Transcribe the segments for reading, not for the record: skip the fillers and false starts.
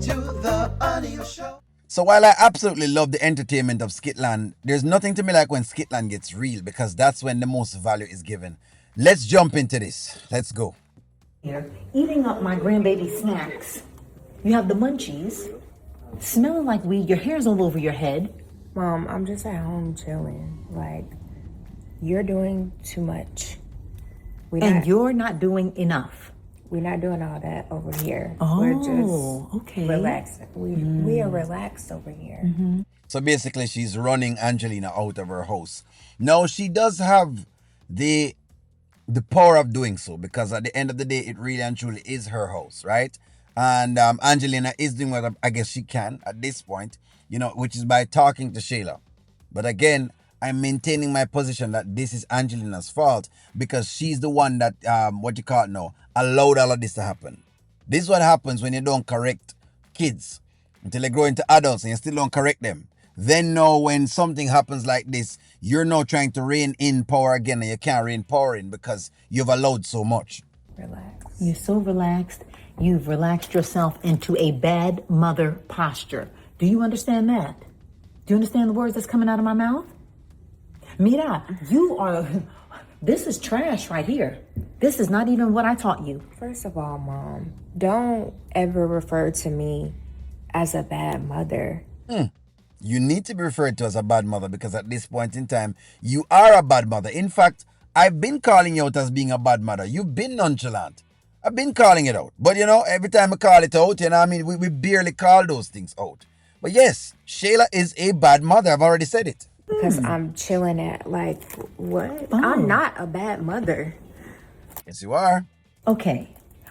to the audio show. So while I absolutely love the entertainment of Skitland, there's nothing to me like when Skitland gets real because that's when the most value is given. Let's jump into this. Let's go. Here, eating up my grandbaby snacks. You have the munchies, smelling like weed, your hair's all over your head. Mom, I'm just at home chilling. Like, you're doing too much. You're not doing enough. We're not doing all that over here. Oh, we're just okay. relaxed. We are relaxed over here. Mm-hmm. So basically, she's running Angelina out of her house. Now, she does have the power of doing so because at the end of the day, it really and truly is her house, right? And Angelina is doing what I guess she can at this point, which is by talking to Shayla. But again, I'm maintaining my position that this is Angelina's fault because she's the one that, allowed all of this to happen. This is what happens when you don't correct kids until they grow into adults and you still don't correct them. Then now when something happens like this, you're now trying to rein in power again and you can't rein power in because you've allowed so much. Relax. You're so relaxed. You've relaxed yourself into a bad mother posture. Do you understand that? Do you understand the words that's coming out of my mouth? Mira, this is trash right here. This is not even what I taught you. First of all, Mom, don't ever refer to me as a bad mother. You need to be referred to as a bad mother because at this point in time, you are a bad mother. In fact, I've been calling you out as being a bad mother. You've been nonchalant. I've been calling it out. But every time I call it out, we barely call those things out. But yes, Shayla is a bad mother. I've already said it. Because I'm chilling at, what? Oh. I'm not a bad mother. Yes, you are. Okay,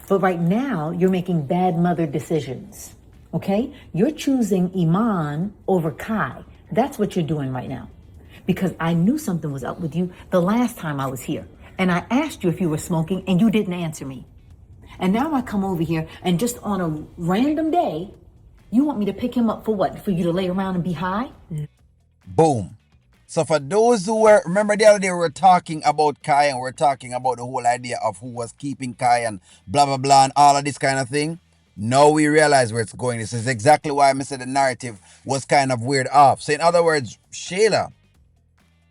but right now you're making bad mother decisions. Okay? You're choosing Iman over Kai. That's what you're doing right now. Because I knew something was up with you the last time I was here. And I asked you if you were smoking and you didn't answer me. And now I come over here and just on a random day, you want me to pick him up for what? For you to lay around and be high? Boom. So for those who remember the other day we were talking about Kai and we were talking about the whole idea of who was keeping Kai and blah, blah, blah and all of this kind of thing. Now we realize where it's going. This is exactly why I said the narrative was kind of weird off. So in other words, Shayla,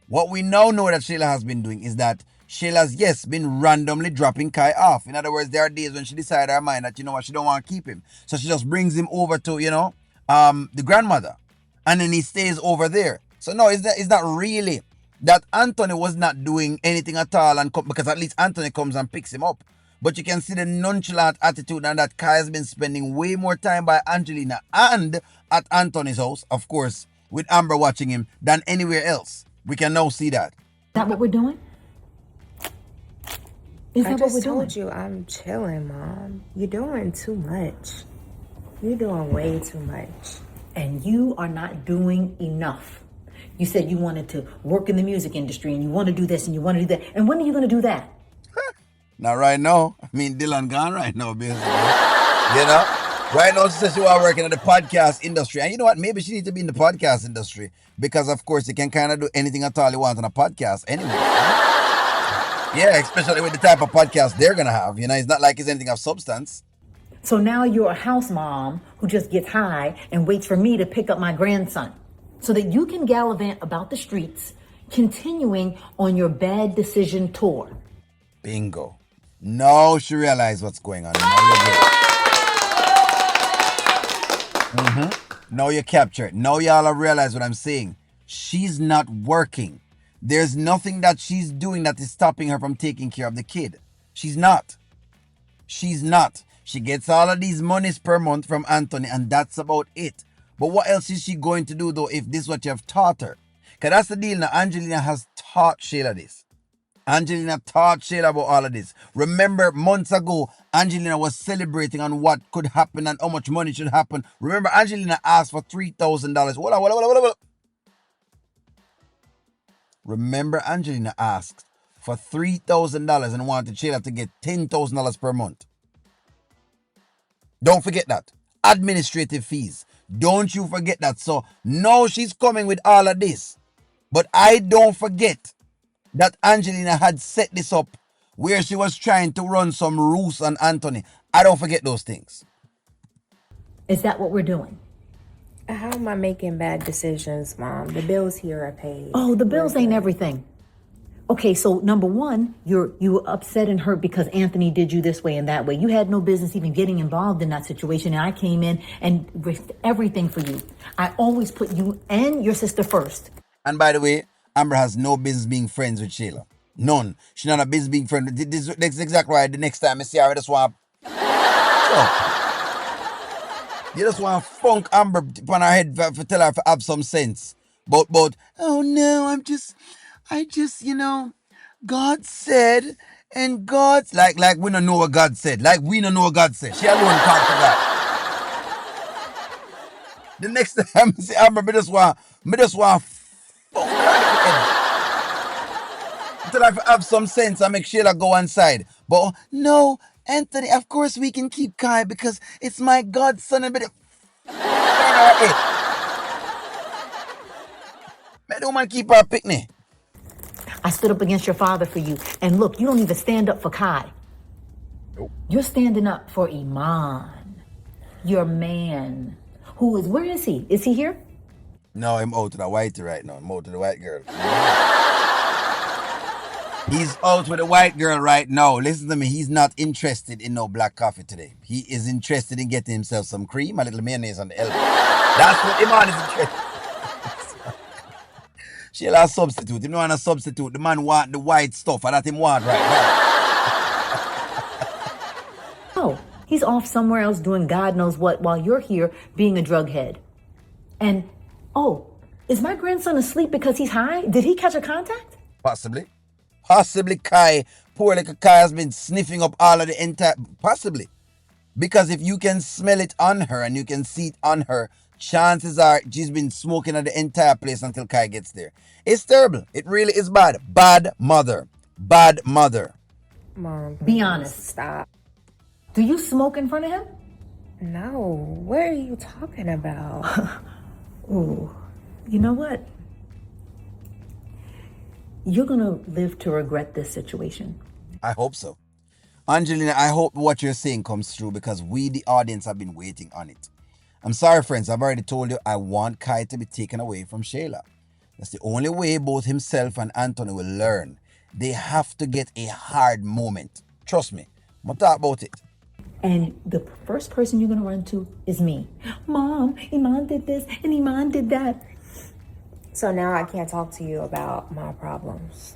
what we now know that Shayla has been doing is that Shayla's, yes, been randomly dropping Kai off. In other words, there are days when she decides in her mind that, she don't want to keep him. So she just brings him over to, the grandmother. And then he stays over there. So no, it's not really that Anthony was not doing anything at all, and because at least Anthony comes and picks him up. But you can see the nonchalant attitude and that Kai has been spending way more time by Angelina and at Anthony's house, of course, with Amber watching him than anywhere else. We can now see that. Is that what we're doing? Is that what we're doing? I just told you I'm chilling, Mom. You're doing too much. You're doing way too much. And you are not doing enough. You said you wanted to work in the music industry and you want to do this and you want to do that. And when are you going to do that? Not right now. Dylan gone right now, basically. Right now she says she was working in the podcast industry. And you know what? Maybe she needs to be in the podcast industry because, of course, you can kind of do anything at all you want on a podcast anyway. Yeah, especially with the type of podcast they're going to have. It's not like it's anything of substance. So now you're a house mom who just gets high and waits for me to pick up my grandson so that you can gallivant about the streets, continuing on your bad decision tour. Bingo. Now she realized what's going on. Now you're good. Now you capture it. Now y'all have realized what I'm saying. She's not working. There's nothing that she's doing that is stopping her from taking care of the kid. She's not. She gets all of these monies per month from Anthony and that's about it. But what else is she going to do though if this is what you have taught her? Because that's the deal now. Angelina has taught Shayla this. Angelina taught Shayla about all of this. Remember months ago, Angelina was celebrating on what could happen and how much money should happen. Remember Angelina asked for $3,000. Hold on. Remember Angelina asked for $3,000 and wanted Shayla to get $10,000 per month. Don't forget that. Administrative fees. Don't you forget that. So now she's coming with all of this. But I don't forget that Angelina had set this up where she was trying to run some ruse on Anthony. I don't forget those things. Is that what we're doing? How am I making bad decisions, Mom? The bills here are paid. Oh, the bills We're ain't good. everything. Okay, so number one, you were upset and hurt because Anthony did you this way and that way. You had no business even getting involved in that situation, and I came in and risked everything for you. I always put you and your sister first. And by the way, Amber has no business being friends with Shayla. None. She not a business being friend. That's exactly why the next time I see her, I just want. Sure. You just want to funk Amber upon her head for tell her to have some sense. But oh no, I just God said, and God's like we don't know what God said. Like we don't know what God said. She alone talk to God. The next time I see Amber, me just want funk her head. Until I have some sense, I make Shayla go inside. But no, Anthony, of course we can keep Kai because it's my godson. And may the woman keep her picnic. I stood up against your father for you. And look, you don't even stand up for Kai. Nope. You're standing up for Iman, your man. Where is he? Is he here? No, I'm out to the white right now. I'm out to the white girl. He's out with a white girl right now. Listen to me. He's not interested in no black coffee today. He is interested in getting himself some cream, a little mayonnaise on the elbow. That's what Iman is interested in. She'll have a substitute. Him no want a substitute. The man want the white stuff, and that him want right now. Oh, he's off somewhere else doing God knows what while you're here being a drug head. And, oh, is my grandson asleep because he's high? Did he catch a contact? Possibly. Possibly Kai, poor little Kai has been sniffing up all of the entire... Possibly. Because if you can smell it on her and you can see it on her, chances are she's been smoking at the entire place until Kai gets there. It's terrible. It really is bad. Bad mother. Bad mother. Mom, Be honest. stop. Do you smoke in front of him? No, what are you talking about? Ooh, you know what? You're gonna live to regret this situation. I hope so. Angelina, I hope what you're saying comes true because we, the audience, have been waiting on it. I'm sorry, friends. I've already told you I want Kai to be taken away from Shayla. That's the only way both himself and Anthony will learn. They have to get a hard moment. Trust me. I'm going to talk about it. And the first person you're gonna run to is me. Mom, Iman did this and Iman did that. So now I can't talk to you about my problems.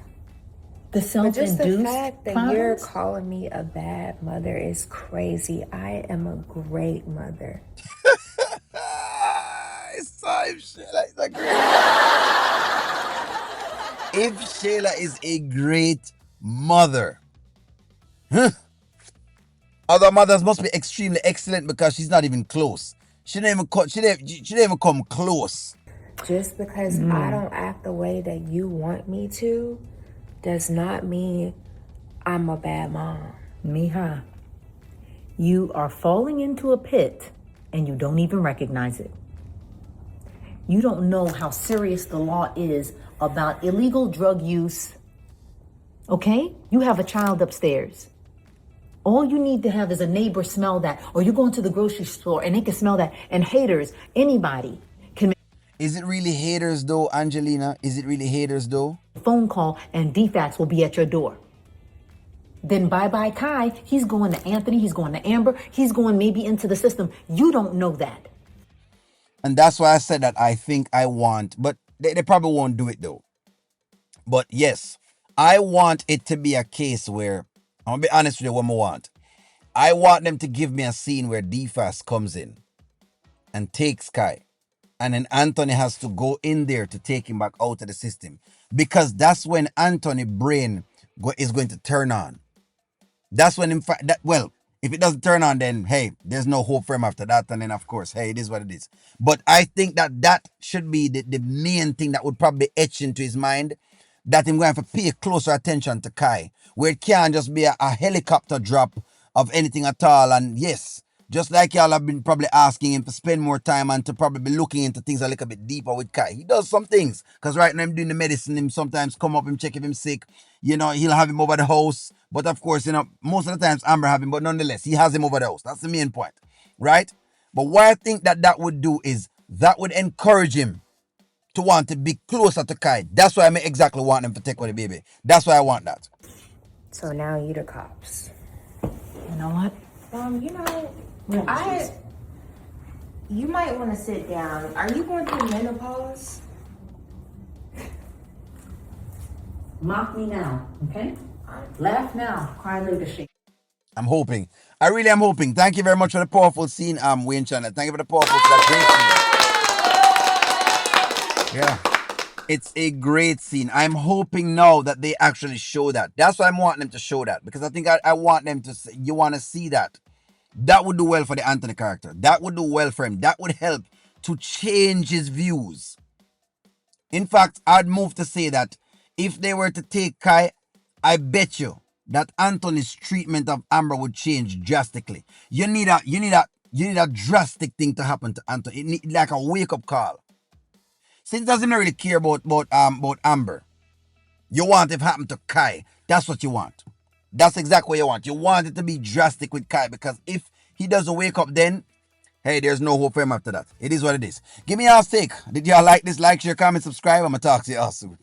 The But just the self-induced fact that problems? you're calling me a bad mother is crazy. I am a great mother. I saw if Shayla is a great If Shayla is a great mother, other mothers must be extremely excellent because she's not even close. She didn't even come close. Just because I don't act the way that you want me to does not mean I'm a bad mom. Mija, you are falling into a pit and you don't even recognize it. You don't know how serious the law is about illegal drug use. Okay? You have a child upstairs. All you need to have is a neighbor smell that, or you go into the grocery store and they can smell that. And haters, anybody can make Is it really haters though, Angelina? Is it really haters though? a phone call and DFAX will be at your door. Then bye-bye Kai, he's going to Anthony, he's going to Amber, he's going maybe into the system. You don't know that. And that's why I said that I think I want, but they probably won't do it though. But yes, I want it to be a case where, I'm gonna be honest with you, what I want. I want them to give me a scene where DFAS comes in and takes Kai. And then Anthony has to go in there to take him back out of the system. Because that's when Anthony brain is going to turn on. That's when, in fact, if it doesn't turn on, then, hey, there's no hope for him after that. And then, of course, hey, it is what it is. But I think that should be the main thing that would probably etch into his mind, that him going to have to pay closer attention to Kai, where it can't just be a helicopter drop of anything at all. And yes, just like y'all have been probably asking him to spend more time and to probably be looking into things a little bit deeper with Kai. He does some things. Because right now I'm doing the medicine, him sometimes come up, him check if him sick. He'll have him over the house. But of course, most of the times Amber have him, but nonetheless, he has him over the house. That's the main point. Right? But what I think that would do is that would encourage him to want to be closer to Kai. That's why I exactly want him to take with the baby. That's why I want that. So now you the cops. You know what? You know, you might want to sit down. Are you going through menopause? Mock me now, okay? Laugh now, cry later, Shayla. I'm hoping. I really am hoping. Thank you very much for the powerful scene, Wayne Channel. Thank you for the powerful, that great scene. Yeah. It's a great scene. I'm hoping now that they actually show that. That's why I'm wanting them to show that. Because I think I want them to see, you want to see that. That would do well for the Anthony character. That would do well for him. That would help to change his views. In fact, I'd move to say that if they were to take Kai, I bet you that Anthony's treatment of Amber would change drastically. You need a drastic thing to happen to Anthony. It need like a wake up call. Since doesn't really care about Amber, you want it to happen to Kai. That's what you want. That's exactly what you want. You want it to be drastic with Kai, because if he doesn't wake up, then hey, there's no hope for him after that. It is what it is. Give me y'all's take. Did y'all like this? Like, share, comment, subscribe. I'm gonna talk to y'all soon.